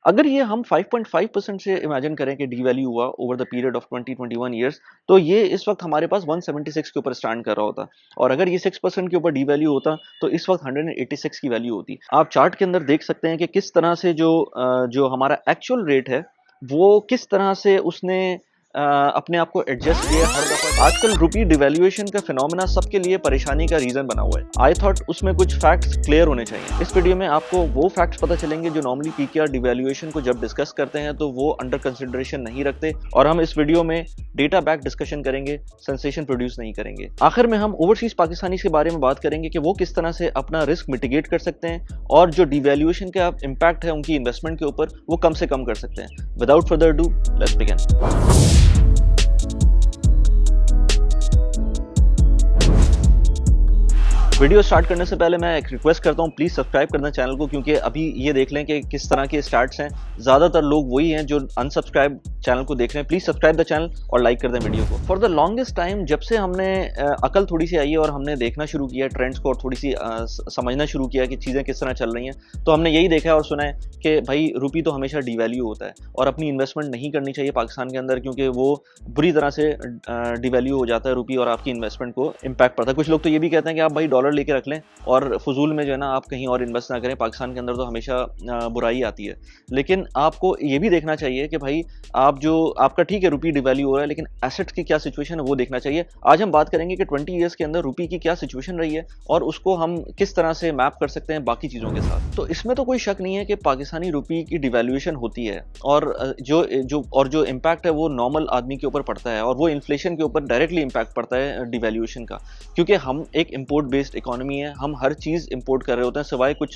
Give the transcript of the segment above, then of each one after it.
अगर ये हम 5.5% से इमेजिन करें कि डीवैल्यू हुआ over the period of 20-21 years, तो ये इस वक्त हमारे पास 176 के ऊपर स्टैंड कर रहा होता, और अगर ये 6% के ऊपर डीवैल्यू होता तो इस वक्त 186 की वैल्यू होती। आप चार्ट के अंदर देख सकते हैं कि किस तरह से जो हमारा एक्चुअल रेट है वो किस तरह से उसने अपने आप को एडजस्ट किया हर दफा। आजकल रुपी डिवैल्यूएशन का फिनोमेना सबके लिए परेशानी का रीजन बना हुआ है। आई थॉट उसमें कुछ फैक्ट्स क्लियर होने चाहिए। इस वीडियो में आपको वो फैक्ट्स पता चलेंगे जो नॉर्मली पीकेआर डिवैल्यूएशन को जब डिस्कस करते हैं तो वो अंडर कंसिडरेशन नहीं रखते, और हम इस वीडियो में डेटा बैक डिस्कशन करेंगे, सेंसेशन प्रोड्यूस नहीं करेंगे। आखिर में हम ओवरसीज पाकिस्तानी के बारे में बात करेंगे कि वो किस तरह से अपना रिस्क मिटिगेट कर सकते हैं और जो डिवैल्यूएशन का इम्पैक्ट है उनकी इन्वेस्टमेंट के ऊपर वो कम से कम कर सकते हैं। Without further do, let's begin. Video start करने से पहले मैं एक रिक्वेस्ट करता हूँ, प्लीज सब्सक्राइब करना चैनल को, क्योंकि अभी ये देख लें कि किस तरह के स्टार्ट्स हैं। ज्यादातर लोग वही हैं जो अनसब्सक्राइब चैनल को देख रहे हैं। प्लीज सब्सक्राइब द चैनल और लाइक कर दें वीडियो को। फॉर द लॉन्गेस्ट टाइम जब से हमने अकल थोड़ी सी आई है और हमने देखना शुरू किया ट्रेंड्स को और थोड़ी सी समझना शुरू किया कि चीजें किस तरह चल रही हैं, तो हमने यही देखा और सुना है कि भाई रुपी तो हमेशा डिवैल्यू होता है और अपनी इन्वेस्टमेंट नहीं करनी चाहिए पाकिस्तान के अंदर, क्योंकि वो बुरी तरह से डिवैल्यू हो जाता है रुपी और आपकी इन्वेस्टमेंट को इम्पैक्ट पड़ता है। कुछ लोग तो ये भी कहते हैं कि आप भाई डॉलर लेके रख लें और फजूल में जो है ना आप कहीं और इन्वेस्ट ना करें, पाकिस्तान के अंदर तो हमेशा बुराई आती है। लेकिन आपको ये भी देखना चाहिए कि भाई आप जो आपका ठीक है रुपी डिवैल्यू हो रहा है, लेकिन एसेट्स की क्या सिचुएशन है वो देखना चाहिए। आज हम बात करेंगे कि 20 ईयर्स के अंदर रुपी की क्या सिचुएशन रही है और उसको हम किस तरह से मैप कर सकते हैं बाकी चीज़ों के साथ। तो इसमें तो कोई शक नहीं है कि पाकिस्तानी रुपी की डिवैल्यूएशन होती है और जो इम्पैक्ट है वो नॉर्मल आदमी के ऊपर पड़ता है और वो इन्फ्लेशन के ऊपर डायरेक्टली इम्पैक्ट पड़ता है डिवैल्यूएशन का, क्योंकि हम एक इम्पोर्ट बेस्ड इकोनॉमी है। हम हर चीज़ इंपोर्ट कर रहे होते हैं सिवाय कुछ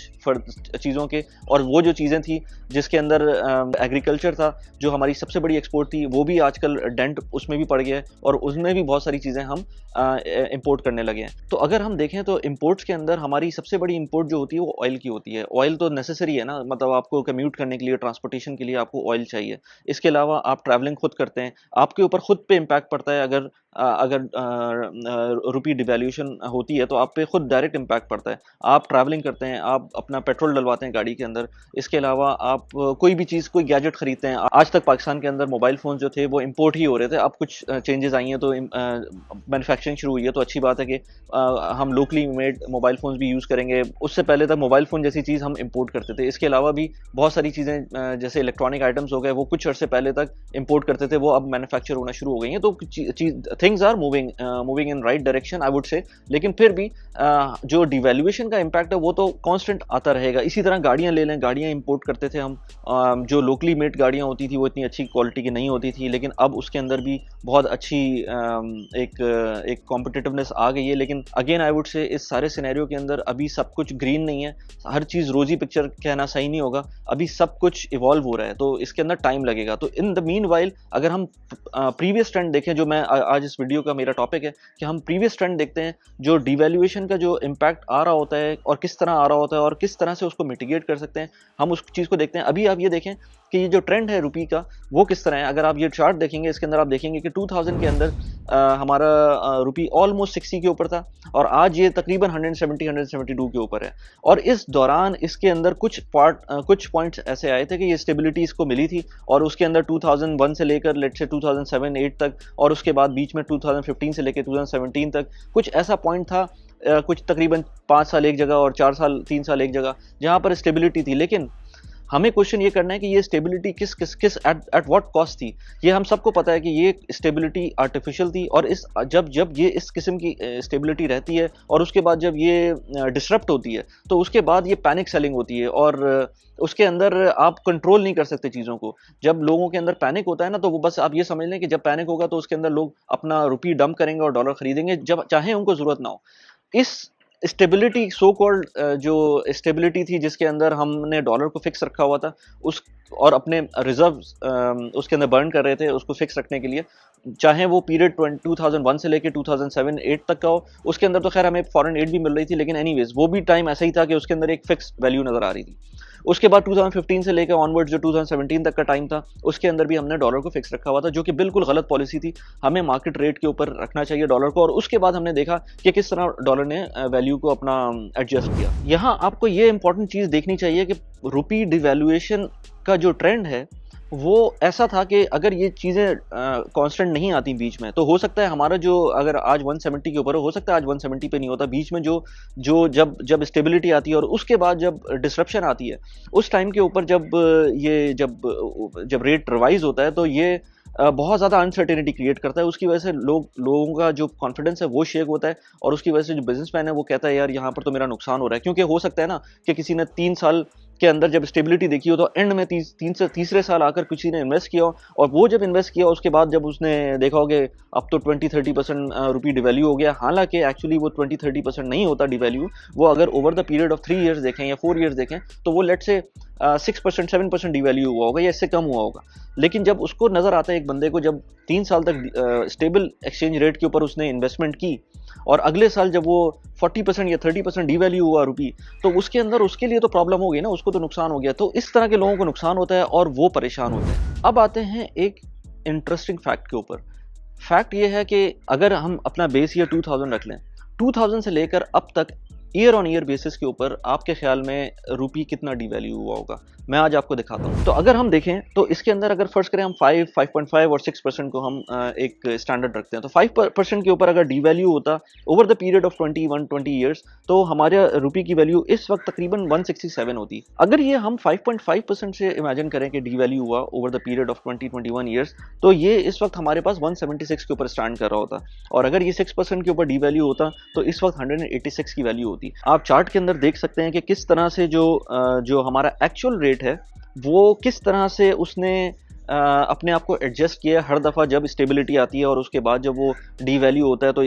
चीज़ों के, और वो जो चीज़ें थी जिसके अंदर एग्रीकल्चर था जो हमारी सबसे बड़ी एक्सपोर्ट थी, वो भी आजकल डेंट उसमें भी पड़ गया है और उसमें भी बहुत सारी चीज़ें हम इंपोर्ट करने लगे हैं। तो अगर हम देखें तो इंपोर्ट्स के अंदर हमारी सबसे बड़ी इंपोर्ट जो होती है वो ऑयल की होती है। ऑयल तो नेसेसरी है ना, मतलब आपको कम्यूट करने के लिए, ट्रांसपोर्टेशन के लिए आपको ऑयल चाहिए। इसके अलावा आप ट्रैवलिंग खुद करते हैं, आपके ऊपर खुद पे इम्पैक्ट पड़ता है। अगर रुपी डिवैल्यूएशन होती है तो आप पे खुद डायरेक्ट इम्पैक्ट पड़ता है। आप ट्रैवलिंग करते हैं, आप अपना पेट्रोल डलवाते हैं गाड़ी के अंदर। इसके अलावा आप कोई भी चीज़, कोई गैजेट खरीदते हैं। आज तक पाकिस्तान के अंदर मोबाइल फ़ोन जो थे वो इंपोर्ट ही हो रहे थे। अब कुछ चेंजेस आई हैं तो मैन्युफैक्चरिंग शुरू हुई है, तो अच्छी बात है कि हम लोकली मेड मोबाइल फ़ोन्स भी यूज़ करेंगे। उससे पहले तक मोबाइल फ़ोन जैसी चीज़ हम इंपोर्ट करते थे। इसके अलावा भी बहुत सारी चीज़ें जैसे इलेक्ट्रॉनिक आइटम्स हो गए, वो कुछ अर्से पहले तक इंपोर्ट करते थे, वो अब मैन्युफैक्चर होना शुरू हो गई हैं। तो things are moving in right direction I would say. लेकिन फिर भी जो डिवैल्यूएशन का इम्पैक्ट है वो तो कांस्टेंट आता रहेगा। इसी तरह गाड़ियां ले लें, गाड़ियां इंपोर्ट करते थे हम, जो लोकली मेड गाड़ियां होती थी वो इतनी अच्छी क्वालिटी की नहीं होती थी, लेकिन अब उसके अंदर भी बहुत अच्छी एक कॉम्पिटिटिवनेस आ गई है। लेकिन अगेन आई वुड से इस सारे सिनेरियो के अंदर अभी सब कुछ ग्रीन नहीं है, हर चीज़ रोजी पिक्चर कहना सही नहीं होगा, अभी सब कुछ इवॉल्व हो रहा है, तो इसके अंदर टाइम लगेगा। तो इन द मीन वाइल अगर हम प्रीवियस ट्रेंड देखें, जो मैं आज इस वीडियो का मेरा टॉपिक है कि हम प्रीवियस ट्रेंड देखते हैं, जो डिवैल्यूएशन का जो इम्पैक्ट आ रहा होता है और किस तरह आ रहा होता है और किस तरह से उसको मिटिगेट कर सकते हैं, हम उस चीज़ को देखते हैं। अभी आप ये देखें कि ये जो ट्रेंड है रुपी का वो किस तरह है। अगर आप ये चार्ट देखेंगे, इसके अंदर आप देखेंगे कि 2000 के अंदर हमारा रुपी ऑलमोस्ट 60 के ऊपर था और आज ये तकरीबन 172 के ऊपर है। और इस दौरान इसके अंदर कुछ पॉइंट्स ऐसे आए थे कि ये स्टेबिलिटी इसको मिली थी, और उसके अंदर 2001 से लेकर लेट से 2007-8 तक, और उसके बाद बीच में 2015 से लेकर 2017 तक कुछ ऐसा पॉइंट था, कुछ तकरीबन 5 साल एक जगह और 3 साल एक जगह, जहां पर स्टेबिलिटी थी। लेकिन हमें क्वेश्चन ये करना है कि ये स्टेबिलिटी किस एट व्हाट कॉस्ट थी। ये हम सबको पता है कि ये स्टेबिलिटी आर्टिफिशियल थी, और जब ये इस किस्म की स्टेबिलिटी रहती है और उसके बाद जब ये डिसरप्ट होती है तो उसके बाद ये पैनिक सेलिंग होती है, और उसके अंदर आप कंट्रोल नहीं कर सकते चीज़ों को। जब लोगों के अंदर पैनिक होता है ना, तो वो बस आप ये समझ लें कि जब पैनिक होगा तो उसके अंदर लोग अपना रुपी डंप करेंगे और डॉलर खरीदेंगे जब चाहे उनको ज़रूरत ना हो। इस स्टेबिलिटी, सो कॉल्ड जो स्टेबिलिटी थी जिसके अंदर हमने डॉलर को फिक्स रखा हुआ था, उस और अपने रिजर्व्स उसके अंदर बर्न कर रहे थे उसको फिक्स रखने के लिए, चाहे वो पीरियड 2001 से लेके 2007-8 तक का हो। उसके अंदर तो खैर हमें फॉरेन एड भी मिल रही थी, लेकिन एनीवेज वो भी टाइम ऐसा ही था कि उसके अंदर एक फिक्स वैल्यू नज़र आ रही थी। उसके बाद 2015 से लेकर ऑनवर्ड्स जो 2017 तक का टाइम था, उसके अंदर भी हमने डॉलर को फिक्स रखा हुआ था, जो कि बिल्कुल गलत पॉलिसी थी। हमें मार्केट रेट के ऊपर रखना चाहिए डॉलर को, और उसके बाद हमने देखा कि किस तरह डॉलर ने वैल्यू को अपना एडजस्ट किया। यहाँ आपको ये इंपॉर्टेंट चीज देखनी चाहिए कि रुपी डिवैल्यूएशन का जो ट्रेंड है वो ऐसा था कि अगर ये चीज़ें कांस्टेंट नहीं आती बीच में, तो हो सकता है हमारा जो अगर आज 170 के ऊपर हो सकता है आज 170 पे नहीं होता। बीच में जो जो जब स्टेबिलिटी आती है और उसके बाद जब डिसरप्शन आती है, उस टाइम के ऊपर जब रेट रिवाइज होता है, तो ये बहुत ज़्यादा अनसर्टेनिटी क्रिएट करता है। उसकी वजह से लोगों का जो कॉन्फिडेंस है वो शेक होता है, और उसकी वजह से जो बिजनेसमैन है वो कहता है यार यहाँ पर तो मेरा नुकसान हो रहा है। क्योंकि हो सकता है ना कि किसी ने 3 साल के अंदर जब स्टेबिलिटी देखी हो, तो एंड में तीसरे साल आकर किसी ने इन्वेस्ट किया हो, और वो जब इन्वेस्ट किया उसके बाद जब उसने देखा हो कि अब तो 20-30% रुपी डिवैल्यू हो गया, हालांकि एक्चुअली वो 20-30% नहीं होता डिवैल्यू। वो अगर over the period of 3 years देखें या 4 ईयर्स देखें, तो वो लेट से 6% 7% डिवैल्यू हुआ होगा या इससे कम हुआ होगा। लेकिन जब उसको नजर आता है एक बंदे को, जब 3 साल तक स्टेबल एक्सचेंज रेट के ऊपर उसने इन्वेस्टमेंट की, और अगले साल जब वो 40% या 30% डिवैल्यू हुआ रुपी, तो उसके अंदर उसके लिए तो प्रॉब्लम हो गई ना, उसको तो नुकसान हो गया। तो इस तरह के लोगों को नुकसान होता है और वो परेशान होते हैं। अब आते हैं एक इंटरेस्टिंग फैक्ट के ऊपर। फैक्ट ये है कि अगर हम अपना बेस ईयर 2000 रख लें, 2000 से लेकर अब तक ईयर ऑन ईयर बेसिस के ऊपर आपके ख्याल में रुपी कितना डिवैल्यू हुआ होगा, मैं आज आपको दिखाता हूँ। तो अगर हम देखें तो इसके अंदर अगर फर्स्ट करें हम 5.5 और 6% को हम एक स्टैंडर्ड रखते हैं, तो 5% के ऊपर अगर डिवैल्यू होता over the period of 20 years, तो हमारे रुपी की वैल्यू इस वक्त तकरीबन 167 होती। अगर ये हम 5.5% से इमेजिन करें कि डिवैल्यू हुआ over the period of 20-21 years, तो ये इस वक्त हमारे पास 176 के ऊपर स्टैंड कर रहा होता, और अगर ये 6% के ऊपर डिवैल्यू होता तो इस वक्त 186 की वैल्यू होती। आप चार्ट के अंदर देख सकते हैं कि किस तरह से जो हमारा एक्चुअल रेट है वो किस तरह से उसने अपने आप को एडजस्ट किया हर दफ़ा जब स्टेबिलिटी आती है, और उसके बाद जब वो डी वैल्यू होता है। तो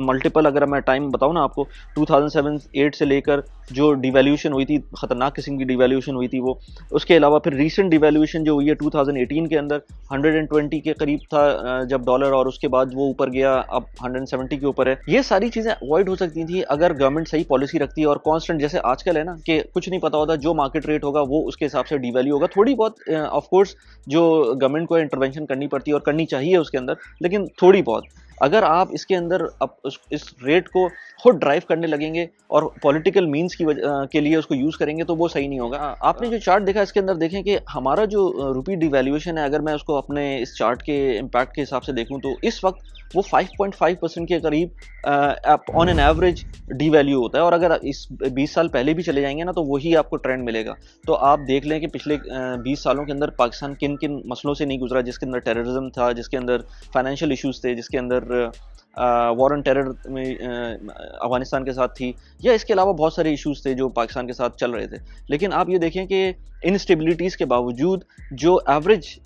मल्टीपल अगर मैं टाइम बताऊँ ना आपको, 2007-8 से लेकर जो डिवैल्यूशन हुई थी, ख़तरनाक किस्म की डिवैल्यूशन हुई थी वो, उसके अलावा फिर रीसेंट डिवैल्यूशन जो हुई है 2018 के अंदर 120 के करीब था जब डॉलर, और उसके बाद वो ऊपर गया, अब 170 के ऊपर है। ये सारी चीज़ें अवॉइड हो सकती थी अगर गवर्नमेंट सही पॉलिसी रखती है, और कॉन्स्टेंट जैसे आजकल है ना कि कुछ नहीं पता होता, जो मार्केट रेट होगा वो उसके हिसाब से डिवैल्यू होगा। थोड़ी बहुत ऑफकोर्स जो गवर्नमेंट को इंटरवेंशन करनी पड़ती है और करनी चाहिए उसके अंदर, लेकिन थोड़ी बहुत। अगर आप इसके अंदर इस रेट को खुद ड्राइव करने लगेंगे और पॉलिटिकल मींस के लिए उसको यूज़ करेंगे, तो वो सही नहीं होगा। आपने जो चार्ट देखा इसके अंदर देखें कि हमारा जो रुपी डिवैल्यूएशन है, अगर मैं उसको अपने इस चार्ट के इम्पैक्ट के हिसाब से देखूं, तो इस वक्त वो 5.5% के करीब ऑन एन एवरेज डिवैल्यू होता है। और अगर इस 20 साल पहले भी चले जाएंगे ना, तो वही आपको ट्रेंड मिलेगा। तो आप देख लें कि पिछले 20 सालों के अंदर पाकिस्तान किन किन मसलों से नहीं गुजरा, जिसके अंदर टेररिज्म था, जिसके अंदर फाइनेंशियल इश्यूज थे, जिसके अंदर वॉर ऑन टेरर में अफगानिस्तान के साथ थी, या इसके अलावा बहुत सारे इश्यूज थे जो पाकिस्तान के साथ चल रहे थे। लेकिन आप ये देखें कि इनस्टेबिलिटीज़ के बावजूद जो एवरेज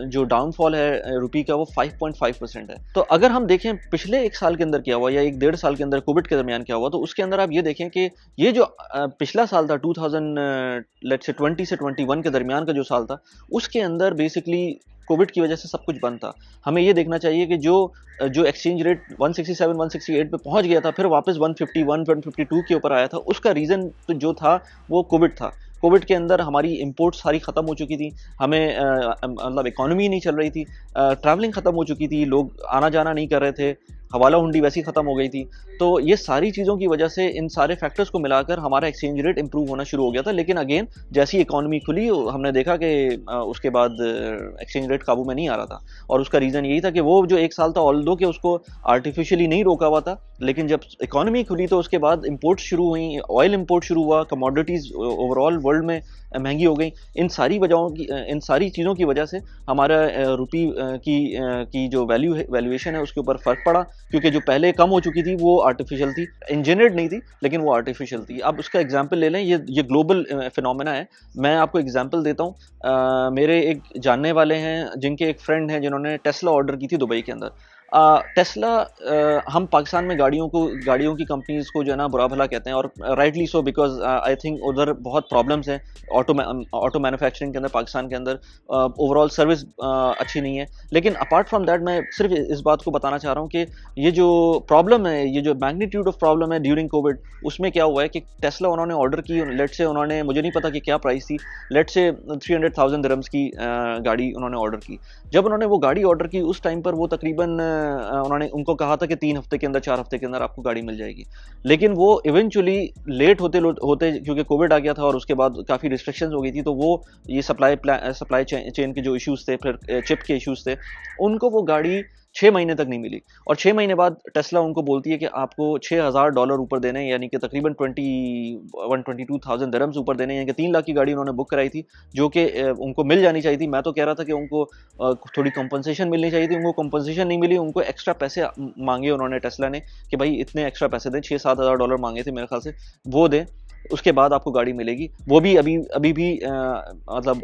जो डाउनफॉल है रुपी का, वो 5.5% है। तो अगर हम देखें पिछले 1 साल के अंदर क्या हुआ या 1-1.5 साल के अंदर कोविड के दरमियान क्या हुआ, तो उसके अंदर आप ये देखें कि ये जो पिछला साल था 2020 से 21 के दरमियान का जो साल था, उसके अंदर बेसिकली कोविड की वजह से सब कुछ बंद था। हमें ये देखना चाहिए कि जो एक्सचेंज रेट 167 168 पे पहुंच गया था, फिर वापस 151 152 के ऊपर आया था, उसका रीज़न तो जो था वो कोविड था। कोविड के अंदर हमारी इंपोर्ट सारी ख़त्म हो चुकी थी, हमें मतलब इकोनॉमी नहीं चल रही थी, ट्रैवलिंग ख़त्म हो चुकी थी, लोग आना जाना नहीं कर रहे थे, हवाला हुंडी वैसी ख़त्म हो गई थी। तो ये सारी चीज़ों की वजह से इन सारे फैक्टर्स को मिलाकर हमारा एक्सचेंज रेट इंप्रूव होना शुरू हो गया था। लेकिन अगेन जैसी इकोनॉमी खुली, हमने देखा कि उसके बाद एक्सचेंज रेट काबू में नहीं आ रहा था, और उसका रीज़न यही था कि वो जो 1 साल था, ऑल्दो कि उसको आर्टिफिशियली नहीं रोका हुआ था, लेकिन जब इकोनॉमी खुली तो उसके बाद इम्पोर्ट शुरू हुई, ऑयल इम्पोर्ट शुरू हुआ, कमोडिटीज़ ओवरऑल वर्ल्ड में महंगी हो गई। इन सारी चीज़ों की वजह से हमारा रुपी की जो वैल्यूएशन है उसके ऊपर फ़र्क पड़ा, क्योंकि जो पहले कम हो चुकी थी वो आर्टिफिशियल थी, इंजीनियर्ड नहीं थी, लेकिन वो आर्टिफिशियल थी। अब उसका एग्जांपल ले लें, ये ग्लोबल फिनोमेना है। मैं आपको एग्जांपल देता हूँ। मेरे एक जानने वाले हैं जिनके एक फ्रेंड हैं जिन्होंने टेस्ला ऑर्डर की थी दुबई के अंदर। टेस्ला, हम पाकिस्तान में गाड़ियों की कंपनीज को जो है ना बुरा भला कहते हैं, और rightly so, because I think उधर बहुत प्रॉब्लम्स हैं ऑटो मैन्युफैक्चरिंग के अंदर, पाकिस्तान के अंदर ओवरऑल सर्विस अच्छी नहीं है। लेकिन अपार्ट फ्रॉम दैट मैं सिर्फ इस बात को बताना चाह रहा हूँ कि ये जो प्रॉब्लम है, ये जो मैग्नीट्यूड ऑफ प्रॉब्लम है ड्यूरिंग कोविड, उसमें क्या हुआ है कि टेस्ला उन्होंने ऑर्डर की, लेट से उन्होंने, मुझे नहीं पता कि क्या प्राइस थी, लेट से 300,000 दिरहम्स की गाड़ी उन्होंने ऑर्डर की। जब उन्होंने वो गाड़ी ऑर्डर की उस टाइम पर वो तकरीबन उन्होंने उनको कहा था कि 3 हफ्ते के अंदर, 4 हफ्ते के अंदर आपको गाड़ी मिल जाएगी। लेकिन वो इवेंचुअली लेट होते होते, क्योंकि कोविड आ गया था और उसके बाद काफ़ी रिस्ट्रिक्शंस हो गई थी, तो वो ये सप्लाई चेन के जो इश्यूज थे, फिर चिप के इश्यूज थे, उनको वो गाड़ी 6 महीने तक नहीं मिली। और 6 महीने बाद टेस्ला उनको बोलती है कि आपको $6,000 ऊपर देने हैं, यानी कि तकरीबन 22,000 दिरहम्स ऊपर देने हैं, यानी कि 3 लाख की गाड़ी उन्होंने बुक कराई थी, जो कि उनको मिल जानी चाहिए थी। मैं तो कह रहा था कि उनको थोड़ी कंपनसेशन मिलनी चाहिए थी, उनको कंपनसेशन नहीं मिली, उनको एक्स्ट्रा पैसे मांगे उन्होंने टेस्ला ने कि भाई इतने एक्स्ट्रा पैसे दें, $6-7 हज़ार मांगे थे मेरे ख्याल से, वो दें, उसके बाद आपको गाड़ी मिलेगी। वो भी अभी भी मतलब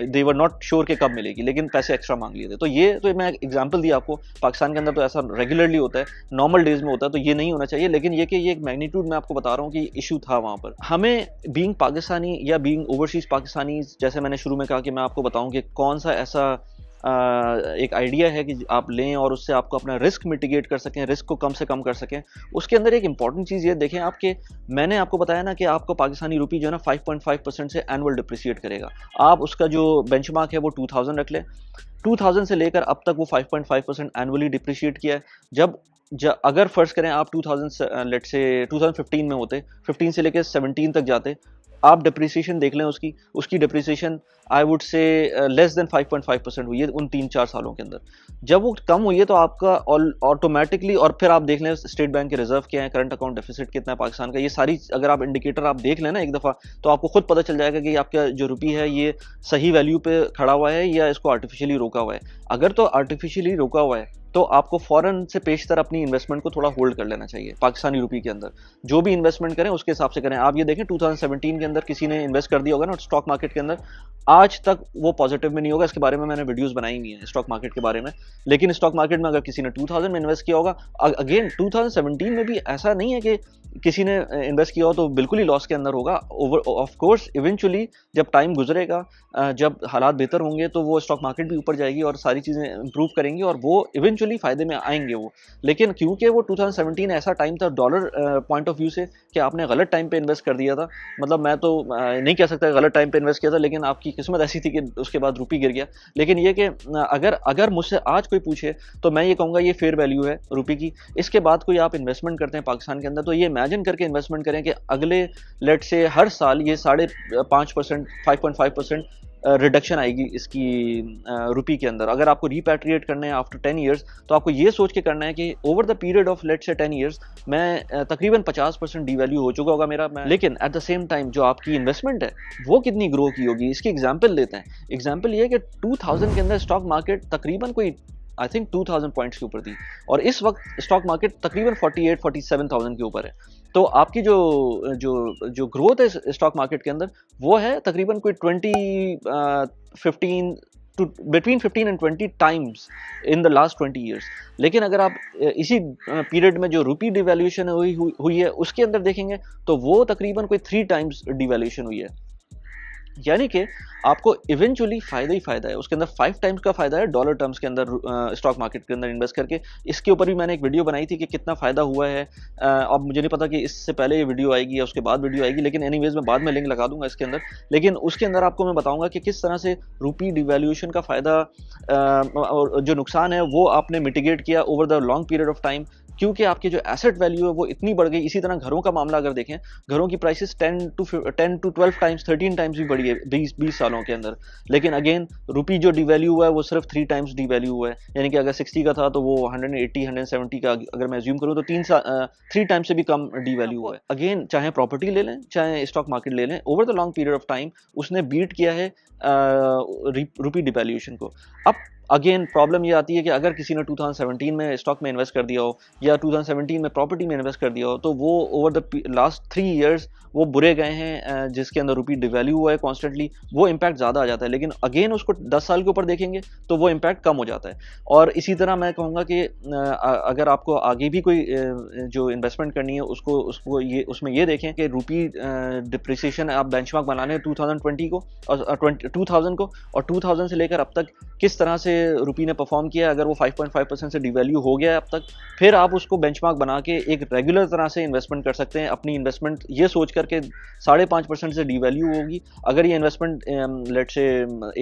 दे वर नॉट श्योर कि कब मिलेगी, लेकिन पैसे एक्स्ट्रा मांग लिए थे। तो ये तो मैं एग्जांपल दिया आपको, पाकिस्तान के अंदर तो ऐसा रेगुलरली होता है, नॉर्मल डेज में होता है, तो ये नहीं होना चाहिए। लेकिन ये कि ये एक मैग्नीट्यूड मैं आपको बता रहा हूँ कि इशू था वहाँ पर। हमें बीइंग पाकिस्तानी या बीइंग ओवरसीज पाकिस्तानी, जैसे मैंने शुरू में कहा कि मैं आपको बताऊँ कि कौन सा ऐसा एक आइडिया है कि आप लें और उससे आपको अपना रिस्क मिटिगेट कर सकें, रिस्क को कम से कम कर सकें। उसके अंदर एक इंपॉर्टेंट चीज़ ये देखें आप, कि मैंने आपको बताया ना कि आपको पाकिस्तानी रुपी जो है ना 5.5% से एनुअल डिप्रिशिएट करेगा। आप उसका जो बेंचमार्क है वो 2000 रख लें। 2000 से लेकर अब तक वो 5.5% एनुअली डिप्रिशिएट किया है। अगर फर्ज करें आप 2000 लेट से 2015 में होते, 15 से लेकर 17 तक जाते, आप डिप्रिसिएशन देख लें उसकी डिप्रिसिएशन आई वुड से लेस देन 5.5% हुई है उन 3-4 सालों के अंदर। जब वो कम हुई है तो आपका ऑटोमेटिकली, और फिर आप देख लें स्टेट बैंक के रिजर्व क्या है, करंट अकाउंट डेफिसिट कितना है पाकिस्तान का, ये सारी अगर आप इंडिकेटर आप देख लें ना एक दफ़ा, तो आपको खुद पता चल जाएगा कि आपका जो रुपी है ये सही वैल्यू पे खड़ा हुआ है या इसको आर्टिफिशियली रोका हुआ है। अगर तो आर्टिफिशियली रोका हुआ है तो आपको फौरन से पेशतर अपनी इन्वेस्टमेंट को थोड़ा होल्ड कर लेना चाहिए पाकिस्तानी रुपी के अंदर। जो भी इन्वेस्टमेंट करें उसके हिसाब से करें। आप ये देखें 2017 के अंदर किसी ने इन्वेस्ट कर दिया होगा ना स्टॉक मार्केट के अंदर, आज तक वो पॉजिटिव में नहीं होगा। इसके बारे में मैंने वीडियोस बनाई हुई हैं स्टॉक मार्केट के बारे में। लेकिन स्टॉक मार्केट में अगर किसी ने 2000 में इन्वेस्ट किया होगा, अगेन 2017 में भी ऐसा नहीं है कि किसी ने इन्वेस्ट किया हो तो बिल्कुल ही लॉस के अंदर होगा। ऑफ कोर्स इवेंचुअली जब टाइम गुजरेगा, जब हालात बेहतर होंगे, तो वो स्टॉक मार्केट भी ऊपर जाएगी और सारी चीज़ें इंप्रूव करेंगी और वो इवेंचुअली फायदे में आएंगे वो। लेकिन क्योंकि वो 2017 ऐसा टाइम था डॉलर पॉइंट ऑफ व्यू से कि आपने गलत टाइम पे इन्वेस्ट कर दिया था। मतलब मैं तो नहीं कह सकता गलत टाइम पे इन्वेस्ट किया था, लेकिन आपकी किस्मत ऐसी थी कि उसके बाद रुपी गिर गया। लेकिन ये कि अगर मुझसे आज कोई पूछे तो मैं ये कहूँगा ये फेयर वैल्यू है रुपी की। इसके बाद कोई आप इन्वेस्टमेंट करते हैं पाकिस्तान के अंदर, तो ये इमेजिन करके इन्वेस्टमेंट करें कि अगले लेट से हर साल ये 5.5%, 5.5% रिडक्शन आएगी इसकी रुपी के अंदर। अगर आपको रिपैट्रिएट करना है आफ्टर 10 ईयर्स, तो आपको ये सोच के करना है कि over the period of let's say 10 years मैं तकरीबन 50% डीवैल्यू हो चुका होगा मेरा। लेकिन एट द सेम टाइम जो आपकी इन्वेस्टमेंट है वो कितनी ग्रो की होगी, इसकी एग्जाम्पल लेते हैं। एग्जाम्पल ये है कि 2000 के अंदर स्टॉक मार्केट तकरीबन कोई आई थिंक 2000 पॉइंट्स के ऊपर थी, और इस वक्त स्टॉक मार्केट तकरीबन 47,000 के ऊपर है। तो आपकी जो ग्रोथ है स्टॉक मार्केट के अंदर वो है तकरीबन कोई 15 to between 15 and 20 times in the last 20 years. लेकिन अगर आप इसी पीरियड में जो रुपी डिवैल्यूएशन हुई है उसके अंदर देखेंगे तो वो तकरीबन कोई 3 टाइम्स डिवैल्यूएशन हुई है। यानी कि आपको इवेंचुअली फायदा ही फायदा है, उसके अंदर 5 टाइम्स का फायदा है डॉलर टर्म्स के अंदर स्टॉक मार्केट के अंदर इन्वेस्ट करके। इसके ऊपर भी मैंने एक वीडियो बनाई थी कि कितना फायदा हुआ है। अब मुझे नहीं पता कि इससे पहले ये वीडियो आएगी या उसके बाद वीडियो आएगी, लेकिन एनीवेज मैं बाद में लिंक लगा दूंगा इसके अंदर। लेकिन उसके अंदर आपको मैं बताऊंगा कि किस तरह से रुपी डिवैल्यूएशन का फायदा और जो नुकसान है वो आपने मिटिगेट किया over the long period of time, क्योंकि आपकी जो एसेट वैल्यू है वो इतनी बढ़ गई। इसी तरह घरों का मामला अगर देखें, घरों की प्राइसेस 10 टू 12 टाइम्स, 13 टाइम्स भी बढ़ी है 20 सालों के अंदर। लेकिन अगेन रुपी जो डिवैल्यू हुआ है वो सिर्फ 3 टाइम्स डिवैल्यू हुआ है। यानी कि अगर 60 का था तो वो 180 170 का अगर मैं अज्यूम करूँ तो 3 टाइम से भी कम डिवैल्यू हुआ है। अगेन चाहे प्रॉपर्टी ले लें चाहे स्टॉक मार्केट ले लें, over the long period of time उसने बीट किया है रुपी डिवैल्यूएशन को। अब अगेन प्रॉब्लम ये आती है कि अगर किसी ने 2017 में स्टॉक में इन्वेस्ट कर दिया हो या 2017 में प्रॉपर्टी में इन्वेस्ट कर दिया हो, तो वो ओवर द लास्ट 3 इयर्स वो बुरे गए हैं, जिसके अंदर रुपी डिवैल्यू हुआ है कॉन्स्टेंटली, वो इम्पैक्ट ज़्यादा आ जाता है। लेकिन अगेन उसको 10 साल के ऊपर देखेंगे तो वो इम्पैक्ट कम हो जाता है। और इसी तरह मैं कहूँगा कि अगर आपको आगे भी कोई जो इन्वेस्टमेंट करनी है उसको उसको ये उसमें ये देखें कि रुपी डिप्रिसिएशन आप बेंचमार्क बना लें 2020 को और 2000 को, और 2000 से लेकर अब तक किस तरह से रुपी ने परफॉर्म किया। अगर वो 5.5% से डिवैल्यू हो गया है अब तक, फिर आप उसको बेंचमार्क बना के एक रेगुलर तरह से इन्वेस्टमेंट कर सकते हैं। अपनी इन्वेस्टमेंट ये सोच करके 5.5% से डिवैल्यू होगी, अगर ये इन्वेस्टमेंट लेट से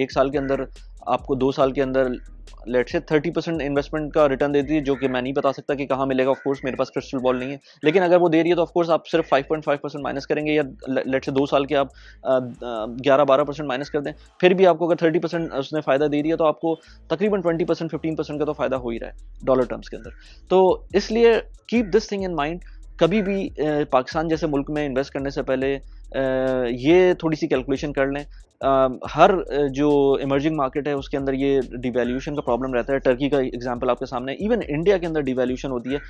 1 साल के अंदर आपको 2 साल के अंदर लेट से 30% इन्वेस्टमेंट का रिटर्न देती है, जो कि मैं नहीं बता सकता कि कहाँ मिलेगा, ऑफ कोर्स मेरे पास क्रिस्टल बॉल नहीं है, लेकिन अगर वो दे रही है तो ऑफ कोर्स आप सिर्फ 5.5% माइनस करेंगे, या लेट से 2 साल के आप 11-12% माइनस कर दें, फिर भी आपको अगर 30% उसने फ़ायदा दे दिया तो आपको तकरीबन 20% 15% का तो फ़ायदा हो ही रहा है डॉलर टर्म्स के अंदर। तो इसलिए keep this thing in mind, कभी भी पाकिस्तान जैसे मुल्क में इन्वेस्ट करने से पहले ये थोड़ी सी कैलकुलेशन कर लें। हर जो इमर्जिंग मार्केट है उसके अंदर ये डिवैल्यूएशन का प्रॉब्लम रहता है। टर्की का एग्जांपल आपके सामने, इवन इंडिया के अंदर डिवैल्यूएशन होती है।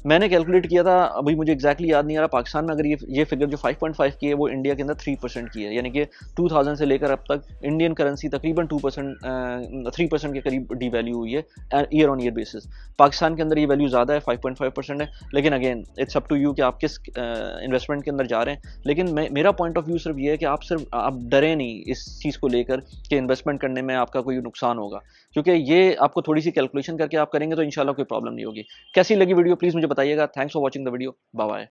मैंने कैलकुलेट किया था, अभी मुझे एग्जैक्टली याद नहीं आ रहा, पाकिस्तान में अगर ये फिगर जो 5.5 की है वो इंडिया के अंदर 3% की है, यानी कि 2000 से लेकर अब तक इंडियन करेंसी तकरीबन 3% के करीब डिवैल्यू हुई है year on year basis. Pakistan के अंदर ये वैल्यू ज़्यादा है, 5.5% है, लेकिन again it's up to you कि आप किस इन्वेस्टमेंट के अंदर जा रहे हैं। लेकिन मेरा पॉइंट ऑफ व्यू सिर्फ ये है कि आप डरें नहीं इस चीज़ को लेकर कि इन्वेस्टमेंट करने में आपका कोई नुकसान होगा, क्योंकि ये आपको थोड़ी सी कैलकुलेशन करके आप करेंगे तो इंशाल्लाह कोई प्रॉब्लम नहीं होगी। कैसी लगी वीडियो प्लीज़ मुझे बताइएगा। Thanks for watching the video, bye bye.